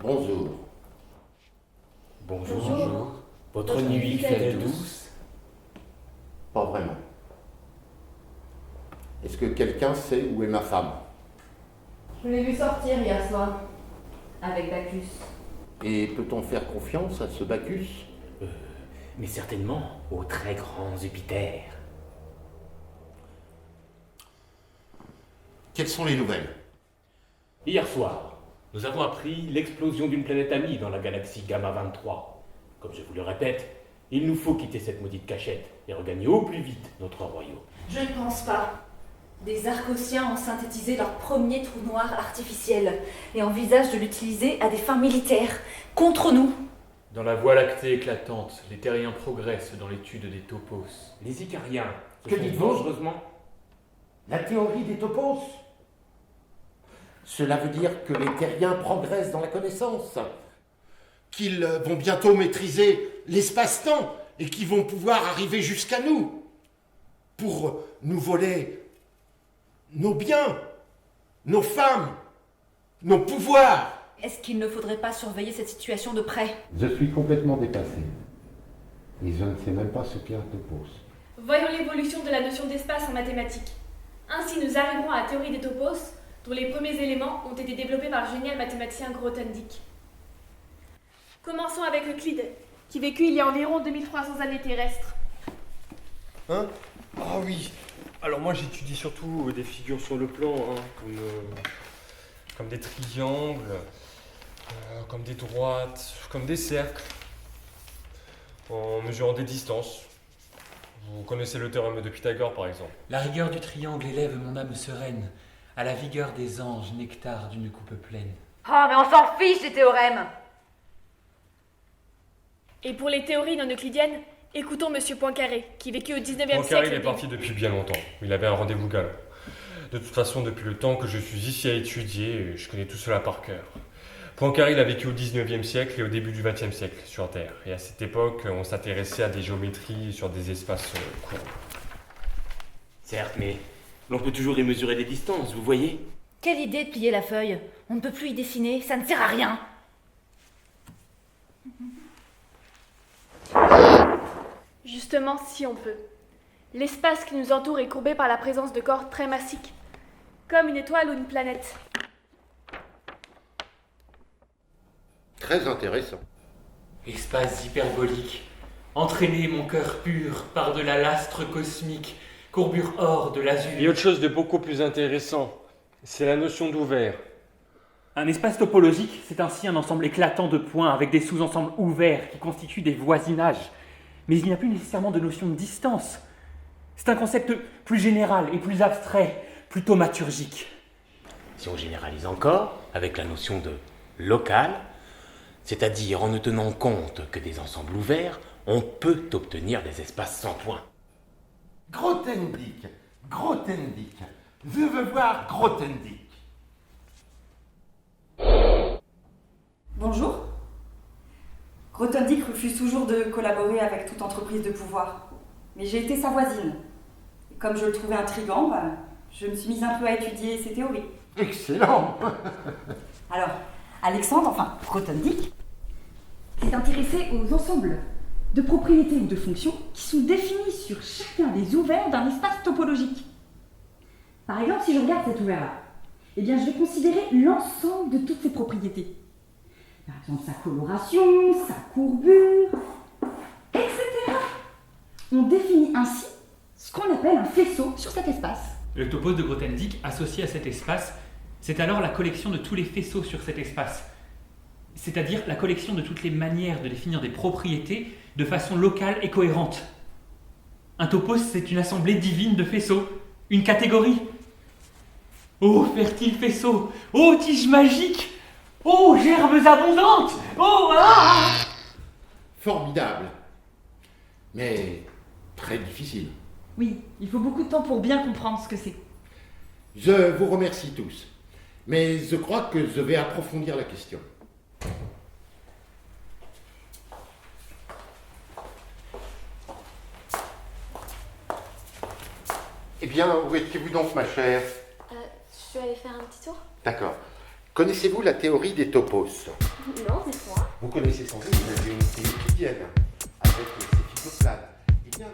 Bonjour. Bonjour. Bonjour. Votre nuit fait-elle douce? Pas vraiment. Est-ce que quelqu'un sait où est ma femme? Je l'ai vu sortir hier soir, avec Bacchus. Et peut-on faire confiance à ce Bacchus? Mais certainement au très grand Jupiter. Quelles sont les nouvelles? Hier soir, nous avons appris l'explosion d'une planète amie dans la galaxie Gamma 23. Comme je vous le répète, il nous faut quitter cette maudite cachette et regagner au plus vite notre royaume. Je ne pense pas. Des Arcosiens ont synthétisé leur premier trou noir artificiel et envisagent de l'utiliser à des fins militaires, contre nous. Dans la Voie lactée éclatante, les terriens progressent dans l'étude des topos. Les Icariens se Que sont dites-vous? dangereusement... La théorie des topos? Cela veut dire que les terriens progressent dans la connaissance, qu'ils vont bientôt maîtriser l'espace-temps et qu'ils vont pouvoir arriver jusqu'à nous pour nous voler nos biens, nos femmes, nos pouvoirs. Est-ce qu'il ne faudrait pas surveiller cette situation de près? Je suis complètement dépassé. Et je ne sais même pas ce qu'est un topos. Voyons l'évolution de la notion d'espace en mathématiques. Ainsi, nous arriverons à la théorie des topos, dont les premiers éléments ont été développés par le génial mathématicien Grothendieck. Commençons avec Euclide, qui vécut il y a environ 2300 années terrestres. Hein? Ah oui. Alors moi j'étudie surtout des figures sur le plan, comme des triangles, comme des droites, comme des cercles, en mesurant des distances. Vous connaissez le théorème de Pythagore par exemple. La rigueur du triangle élève mon âme sereine, à la vigueur des anges, nectar d'une coupe pleine. Oh, mais on s'en fiche des théorèmes! Et pour les théories non euclidiennes, écoutons Monsieur Poincaré, qui vécut au 19e Poincaré siècle. il est parti depuis bien longtemps, il avait un rendez-vous galant. De toute façon, depuis le temps que je suis ici à étudier, je connais tout cela par cœur. Poincaré il a vécu au 19e siècle et au début du 20e siècle sur Terre. Et à cette époque, on s'intéressait à des géométries sur des espaces courbes. Certes, mais l'on peut toujours y mesurer des distances, vous voyez? Quelle idée de plier la feuille! On ne peut plus y dessiner, ça ne sert à rien! Justement, si on peut. L'espace qui nous entoure est courbé par la présence de corps très massiques, comme une étoile ou une planète. Très intéressant. Espace hyperbolique, entraînez mon cœur pur par-delà l'astre cosmique, courbure hors de Il y a l'azur. autre chose de beaucoup plus intéressant, c'est la notion d'ouvert. Un espace topologique, c'est ainsi un ensemble éclatant de points avec des sous-ensembles ouverts qui constituent des voisinages. Mais il n'y a plus nécessairement de notion de distance. C'est un concept plus général et plus abstrait, plus thaumaturgique. Si on généralise encore, avec la notion de local, c'est-à-dire en ne tenant compte que des ensembles ouverts, on peut obtenir des espaces sans points. Grothendieck, Grothendieck. Je veux voir Grothendieck. Bonjour. Grothendieck refuse toujours de collaborer avec toute entreprise de pouvoir. Mais j'ai été sa voisine. Et comme je le trouvais intriguant, je me suis mise un peu à étudier ses théories. Excellent. Alors, Alexandre, enfin Grothendieck, s'est intéressé aux ensembles de propriétés ou de fonctions qui sont définis sur chacun des ouverts d'un espace topologique. Par exemple, si je regarde cet ouvert-là, eh bien, je vais considérer l'ensemble de toutes ces propriétés. Par exemple, sa coloration, sa courbure, etc. On définit ainsi ce qu'on appelle un faisceau sur cet espace. Le topos de Grothendieck associé à cet espace, c'est alors la collection de tous les faisceaux sur cet espace. C'est-à-dire la collection de toutes les manières de définir des propriétés de façon locale et cohérente. Un topos, c'est une assemblée divine de faisceaux, une catégorie. Ô fertile faisceau, ô tige magique, ô gerbes abondantes, ô ah! Formidable. Mais très difficile. Oui, il faut beaucoup de temps pour bien comprendre ce que c'est. Je vous remercie tous. Mais je crois que je vais approfondir la question. Eh bien, où étiez-vous donc, ma chère? Je suis allée faire un petit tour. D'accord. Connaissez-vous la théorie des topos? Non, dites-moi. Vous connaissez sans doute la géométrie euclidienne, avec ses figures planes. Eh bien,